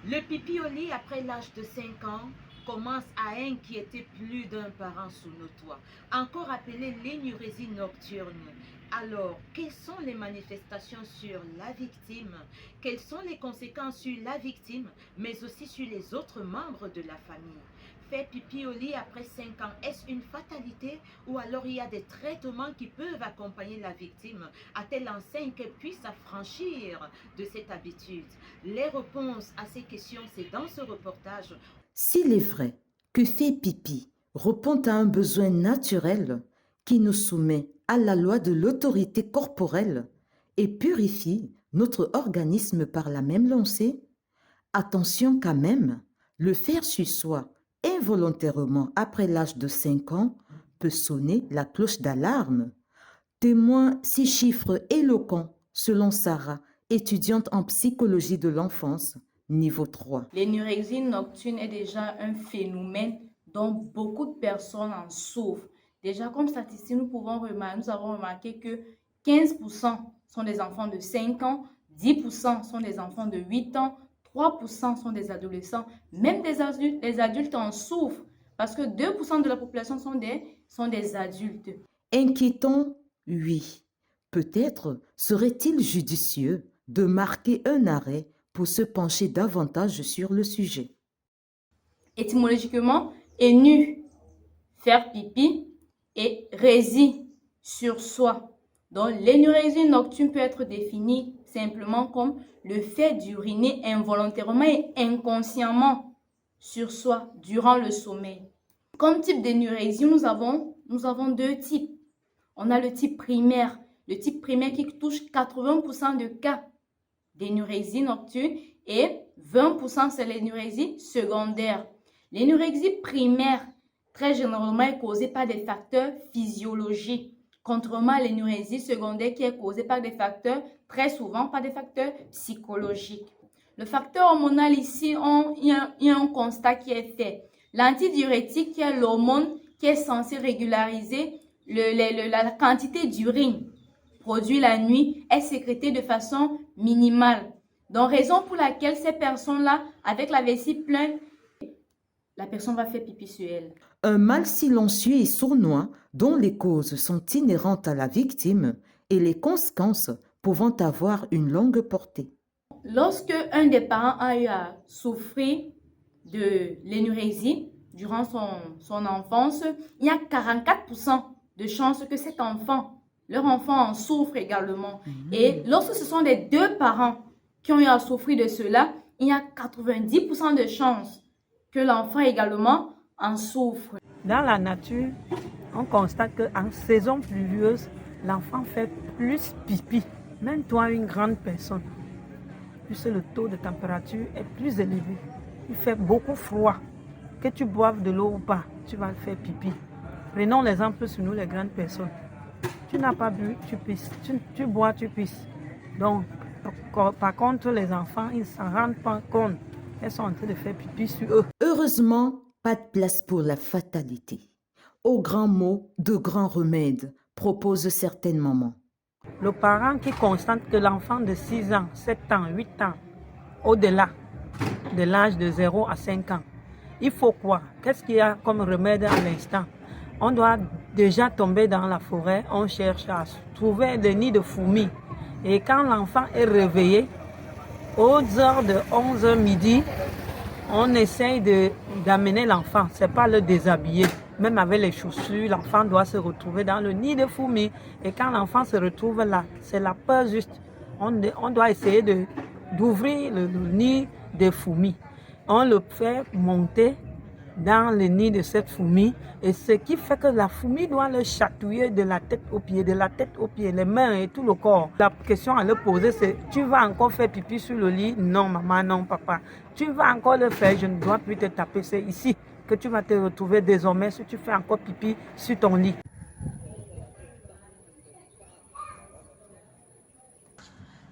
Le pipi au lit après l'âge de 5 ans commence à inquiéter plus d'un parent sous nos toits, encore appelé l'énurésie nocturne. Alors, quelles sont les manifestations sur la victime? Quelles sont les conséquences sur la victime, mais aussi sur les autres membres de la famille? Faire pipi au lit après 5 ans, est-ce une fatalité ou alors il y a des traitements qui peuvent accompagner la victime à telle enseigne qu'elle puisse s'affranchir de cette habitude? Les réponses à ces questions, c'est dans ce reportage. S'il est vrai que faire pipi répond à un besoin naturel qui nous soumet à la loi de l'autorité corporelle et purifie notre organisme par la même lancée, attention quand même, le faire sur soi involontairement après l'âge de 5 ans peut sonner la cloche d'alarme. Témoin 6 chiffres éloquents selon Sarah, étudiante en psychologie de l'enfance, niveau 3. L'énurésie nocturne est déjà un phénomène dont beaucoup de personnes en souffrent. Déjà, comme statistique, nous avons remarqué que 15% sont des enfants de 5 ans, 10% sont des enfants de 8 ans, 3% sont des adolescents, même les adultes en souffrent parce que 2% de la population sont des adultes. Inquiétant, oui. Peut-être serait-il judicieux de marquer un arrêt pour se pencher davantage sur le sujet. Étymologiquement, énu, faire pipi, et résie, sur soi. Donc, l'énurésie nocturne peut être définie simplement comme le fait d'uriner involontairement et inconsciemment sur soi durant le sommeil. Comme type d'énurésie, nous avons deux types. On a le type primaire qui touche 80% de cas d'énurésie nocturne et 20% c'est l'énurésie secondaire. L'énurésie primaire, très généralement, est causée par des facteurs physiologiques, contrairement à l'énurésie secondaire qui est causée par des facteurs, très souvent par des facteurs psychologiques. Le facteur hormonal ici, il y a un constat qui est fait. L'antidiurétique, qui est l'hormone qui est censé régulariser la quantité d'urine produit la nuit, est sécrétée de façon minimale. Donc, raison pour laquelle ces personnes-là, avec la vessie pleine, la personne va faire pipi sur elle. Un mal silencieux et sournois dont les causes sont inhérentes à la victime et les conséquences pouvant avoir une longue portée. Lorsque un des parents a eu à souffrir de l'énurésie durant son enfance, il y a 44% de chances que leur enfant en souffre également. Et lorsque ce sont les deux parents qui ont eu à souffrir de cela, il y a 90% de chances que l'enfant également en souffre. Dans la nature, on constate qu'en saison pluvieuse, l'enfant fait plus pipi. Même toi, une grande personne, puisque le taux de température est plus élevé. Il fait beaucoup froid. Que tu boives de l'eau ou pas, tu vas faire pipi. Prenons l'exemple sur nous, les grandes personnes. Tu n'as pas bu, tu pisses. Tu bois, tu pisses. Donc, par contre, les enfants, ils ne s'en rendent pas compte. Elles sont en train de faire pipi sur eux. Heureusement, pas de place pour la fatalité. Aux grands mots, de grands remèdes, proposent certaines mamans. Le parent qui constate que l'enfant de 6 ans, 7 ans, 8 ans, au-delà de l'âge de 0 à 5 ans, il faut quoi? Qu'est-ce qu'il y a comme remède à l'instant? On doit déjà tomber dans la forêt, on cherche à trouver des nids de fourmis. Et quand l'enfant est réveillé, aux heures de 11h midi, on essaye d'amener l'enfant. Ce n'est pas le déshabiller. Même avec les chaussures, l'enfant doit se retrouver dans le nid de fourmis. Et quand l'enfant se retrouve là, c'est la peur juste. On doit essayer d'ouvrir le nid des fourmis. On le fait monter dans le nid de cette fourmi, et ce qui fait que la fourmi doit le chatouiller de la tête aux pieds, les mains et tout le corps. La question à le poser, c'est: tu vas encore faire pipi sur le lit? Non maman, non papa. Tu vas encore le faire? Je ne dois plus te taper. C'est ici que tu vas te retrouver désormais si tu fais encore pipi sur ton lit.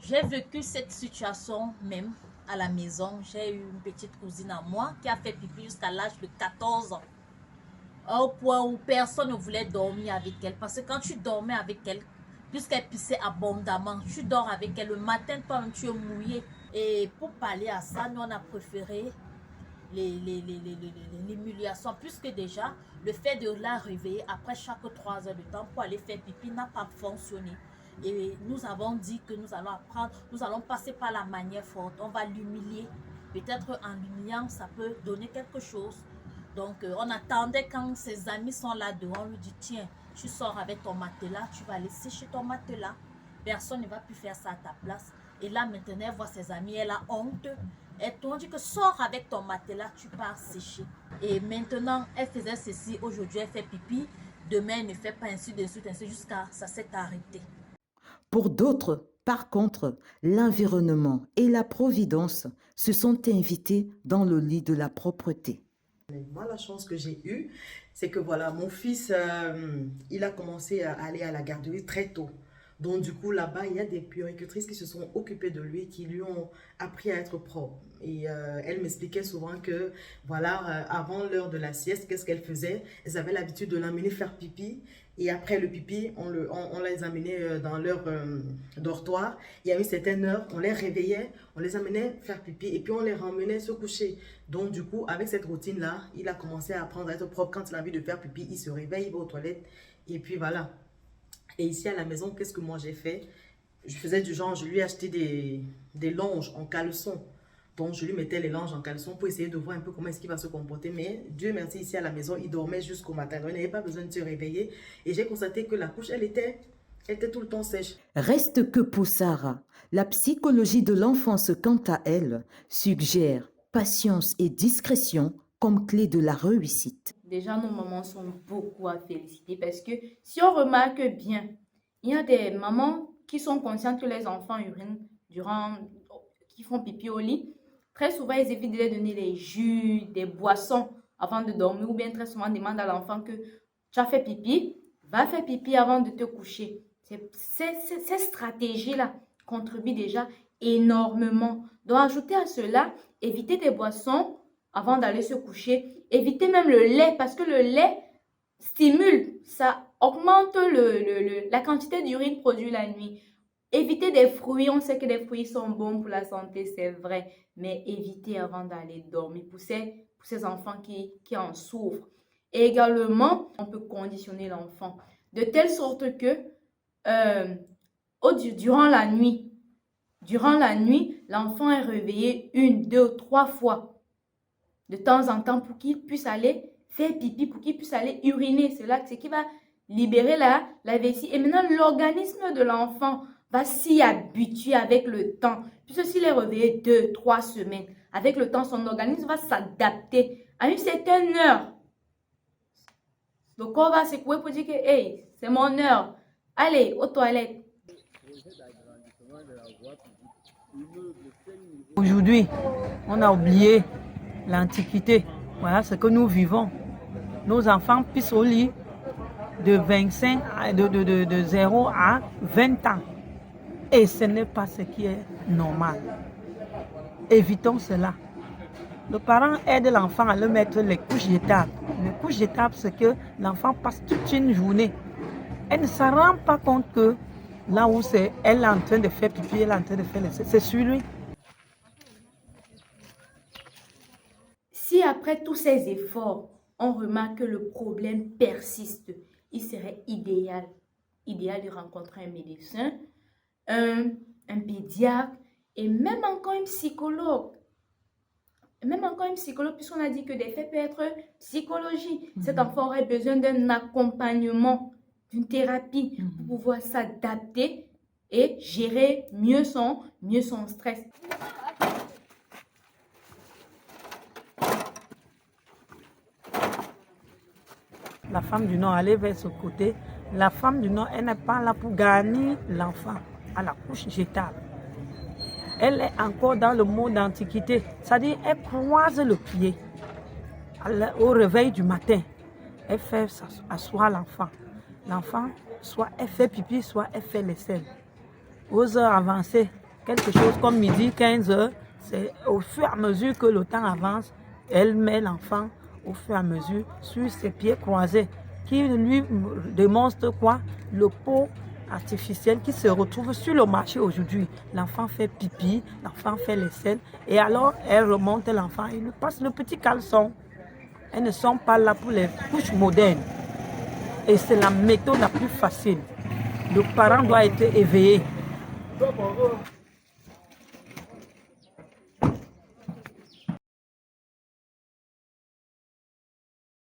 J'ai vécu cette situation même à la maison. J'ai eu une petite cousine à moi qui a fait pipi jusqu'à l'âge de 14 ans. Au point où personne ne voulait dormir avec elle. Parce que quand tu dormais avec elle, puisqu'elle pissait abondamment, tu dors avec elle. Le matin, toi, tu es mouillé. Et pour parler à ça, nous, on a préféré l'humiliation, puisque déjà, le fait de la réveiller après chaque 3 heures de temps pour aller faire pipi n'a pas fonctionné. Et nous avons dit que nous allons apprendre, nous allons passer par la manière forte, on va l'humilier. Peut-être en l'humiliant, ça peut donner quelque chose. Donc, on attendait quand ses amis sont là dehors, on lui dit, tiens, tu sors avec ton matelas, tu vas aller sécher ton matelas. Personne ne va plus faire ça à ta place. Et là, maintenant, elle voit ses amis, elle a honte. Et on dit que sors avec ton matelas, tu pars sécher. Et maintenant, elle faisait ceci, aujourd'hui, elle fait pipi. Demain, elle ne fait pas ainsi de suite, ainsi jusqu'à ça s'est arrêté. Pour d'autres, par contre, l'environnement et la providence se sont invités dans le lit de la propreté. Moi, la chance que j'ai eue, c'est que voilà, mon fils, il a commencé à aller à la garderie très tôt. Donc, du coup, là-bas, il y a des puéricultrices qui se sont occupées de lui, qui lui ont appris à être propre. Et elle m'expliquait souvent que, voilà, avant l'heure de la sieste, qu'est-ce qu'elle faisait? Elles avaient l'habitude de l'amener faire pipi. Et après le pipi, on les amenait dans leur dortoir. Et à une certaine heure, on les réveillait, on les amenait faire pipi et puis on les ramenait se coucher. Donc, du coup, avec cette routine-là, il a commencé à apprendre à être propre. Quand il a envie de faire pipi, il se réveille, il va aux toilettes. Et puis voilà. Et ici à la maison, qu'est-ce que moi j'ai fait? Je faisais du genre, je lui ai acheté des longes en caleçon. Donc je lui mettais les longes en caleçon pour essayer de voir un peu comment est-ce qu'il va se comporter. Mais Dieu merci, ici à la maison, il dormait jusqu'au matin. Donc il n'avait pas besoin de se réveiller. Et j'ai constaté que la couche, elle était tout le temps sèche. Reste que pour Sarah, la psychologie de l'enfance, quant à elle, suggère patience et discrétion comme clé de la réussite. Déjà, nos mamans sont beaucoup à féliciter parce que si on remarque bien, il y a des mamans qui sont conscientes que les enfants urinent qui font pipi au lit. Très souvent, ils évitent de leur donner des jus, des boissons avant de dormir ou bien très souvent demandent à l'enfant que tu as fait pipi, va faire pipi avant de te coucher. Ces stratégies-là contribuent déjà énormément. Donc, ajouter à cela, éviter des boissons avant d'aller se coucher. Éviter même le lait parce que le lait stimule, ça augmente la quantité d'urine produite la nuit. Éviter des fruits, on sait que les fruits sont bons pour la santé, c'est vrai, mais éviter avant d'aller dormir pour ces enfants qui en souffrent. Et également, on peut conditionner l'enfant de telle sorte que durant la nuit, l'enfant est réveillé 1, 2, 3 fois de temps en temps pour qu'il puisse aller faire pipi, pour qu'il puisse aller uriner. C'est là qui va libérer la vessie. Et maintenant, l'organisme de l'enfant va s'y habituer avec le temps. Puisque s'il est réveillé 2, 3 semaines, avec le temps, son organisme va s'adapter à une certaine heure. Le corps va secouer pour dire que hey, c'est mon heure. Allez, aux toilettes. Aujourd'hui, on a oublié l'Antiquité. Voilà ce que nous vivons. Nos enfants pissent au lit de 0 à 20 ans. Et ce n'est pas ce qui est normal. Évitons cela. Le parent aide l'enfant à le mettre les couches jetables. Les couches jetables, c'est que l'enfant passe toute une journée. Elle ne se rend pas compte que là où elle est en train de faire pipi, elle est en train de faire c'est sur lui. Si après tous ces efforts, on remarque que le problème persiste, il serait idéal de rencontrer un médecin, un pédiatre et même encore un psychologue. Puisqu'on a dit que des faits peuvent être psychologie. Cet enfant aurait besoin d'un accompagnement, d'une thérapie pour pouvoir s'adapter et gérer mieux son stress. La femme du Nord allait vers ce côté. La femme du Nord, elle n'est pas là pour gagner l'enfant à la couche jetable. Elle est encore dans le mode d'antiquité. C'est-à-dire, elle croise le pied au réveil du matin. Elle fait asseoir l'enfant. L'enfant, soit elle fait pipi, soit elle fait l'aisselle. Aux heures avancées, quelque chose comme midi, 15 heures, c'est au fur et à mesure que le temps avance, elle met l'enfant au fur et à mesure sur ses pieds croisés, qui lui démontre quoi? Le pot artificielles qui se retrouvent sur le marché aujourd'hui. L'enfant fait pipi, l'enfant fait les selles et alors elle remonte l'enfant et lui passe le petit caleçon. Elles ne sont pas là pour les couches modernes. Et c'est la méthode la plus facile. Le parent doit être éveillé.